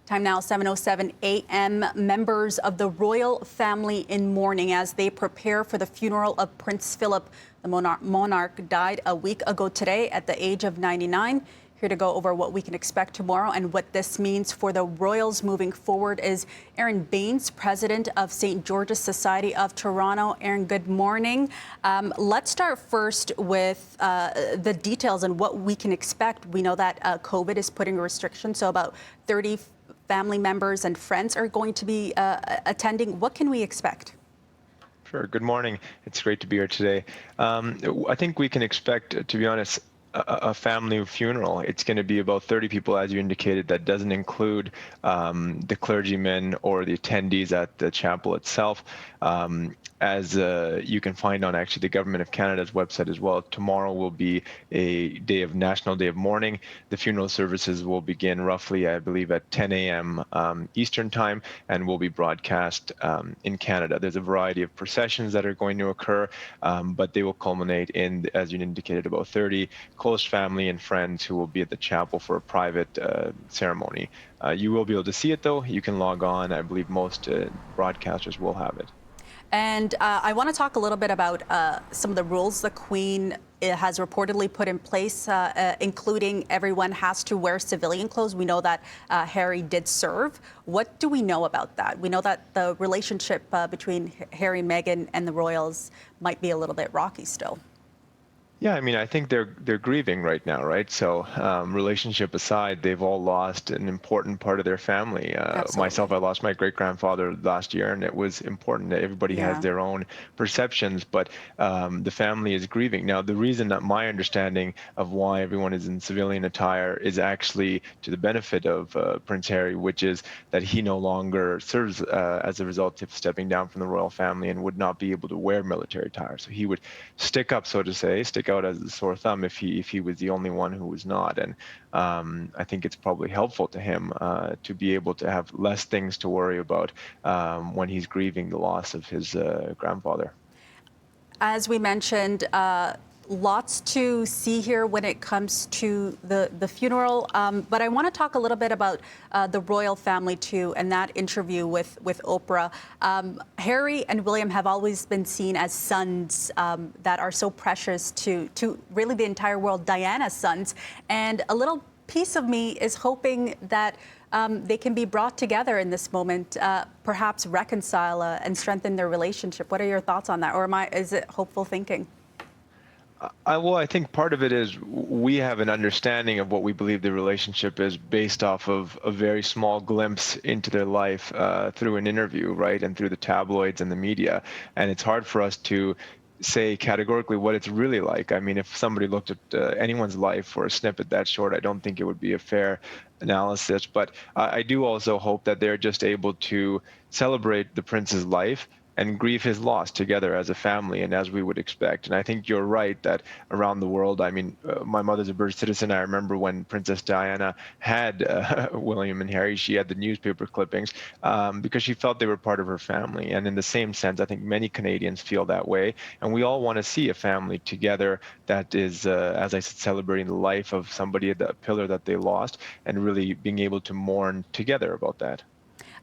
Time now, 7:07 a.m. Members of the royal family in mourning as they prepare for the funeral of Prince Philip. The monarch died a week ago today at the age of 99. Here to go over what we can expect tomorrow and what this means for the royals moving forward is Aaron Bains, president of St. George's Society of Toronto. Aaron, good morning. Let's start first with the details and what we can expect. We know that COVID is putting restrictions, so about 30 family members and friends are going to be attending. What can we expect? Sure. Good morning. It's great to be here today. I think we can expect, to be honest, a family funeral. It's going to be about 30 people, as you indicated. That doesn't include the clergymen or the attendees at the chapel itself. As you can find on actually the Government of Canada's website as well, tomorrow will be a National Day of Mourning. The funeral services will begin roughly, I believe, at 10 a.m. Eastern Time and will be broadcast in Canada. There's a variety of processions that are going to occur, but they will culminate in, as you indicated, about 30 close family and friends who will be at the chapel for a private ceremony. You will be able to see it, though. You can log on. I believe most broadcasters will have it. And I want to talk a little bit about some of the rules the Queen has reportedly put in place, including everyone has to wear civilian clothes. We know that Harry did serve. What do we know about that? We know that the relationship between Harry, Meghan, and the royals might be a little bit rocky still. Yeah, I mean, I think they're grieving right now, right? So relationship aside, they've all lost an important part of their family. Myself, I lost my great-grandfather last year, and it was important that everybody has their own perceptions, but the family is grieving. Now, the reason that my understanding of why everyone is in civilian attire is actually to the benefit of Prince Harry, which is that he no longer serves as a result of stepping down from the royal family and would not be able to wear military attire. So he would stick up, so to say, stick out as a sore thumb if he was the only one who was not. And I think it's probably helpful to him to be able to have less things to worry about when he's grieving the loss of his grandfather. As we mentioned, lots to see here when it comes to the funeral, but I want to talk a little bit about the royal family too, and that interview with Oprah. Harry and William have always been seen as sons that are so precious to really the entire world, Diana's sons, and a little piece of me is hoping that they can be brought together in this moment, perhaps reconcile and strengthen their relationship. What are your thoughts on that, or is it hopeful thinking? Well, I think part of it is we have an understanding of what we believe the relationship is based off of a very small glimpse into their life through an interview, right, and through the tabloids and the media. And it's hard for us to say categorically what it's really like. I mean, if somebody looked at anyone's life for a snippet that short, I don't think it would be a fair analysis. But I do also hope that they're just able to celebrate the prince's life and grieve his loss together as a family and as we would expect. And I think you're right that around the world, I mean, my mother's a British citizen. I remember when Princess Diana had William and Harry, she had the newspaper clippings because she felt they were part of her family. And in the same sense, I think many Canadians feel that way. And we all want to see a family together that is, as I said, celebrating the life of somebody, the pillar that they lost, and really being able to mourn together about that.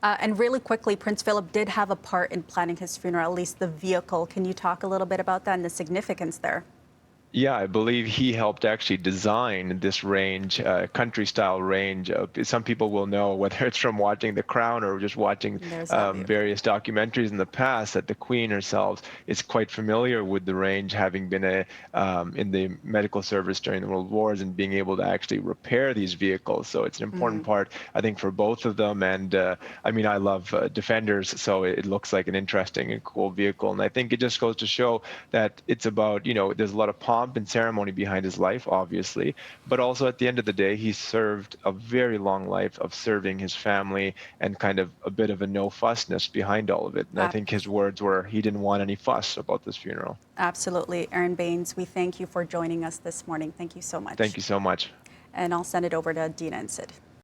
And really quickly, Prince Philip did have a part in planning his funeral, at least the vehicle. Can you talk a little bit about that and the significance there? Yeah, I believe he helped actually design this range, country-style range. Some people will know, whether it's from watching The Crown or just watching various documentaries in the past, that the Queen herself is quite familiar with the range, having been in the medical service during the World Wars and being able to actually repair these vehicles. So it's an important part, I think, for both of them. And I mean, I love Defenders, so it looks like an interesting and cool vehicle. And I think it just goes to show that it's about, you know, there's a lot of pomp and ceremony behind his life, obviously, but also at the end of the day, he served a very long life of serving his family and kind of a bit of a no-fussness behind all of it. And I think his words were he didn't want any fuss about this funeral. Absolutely. Aaron Bains, we thank you for joining us this morning. Thank you so much. Thank you so much. And I'll send it over to Dina and Sid.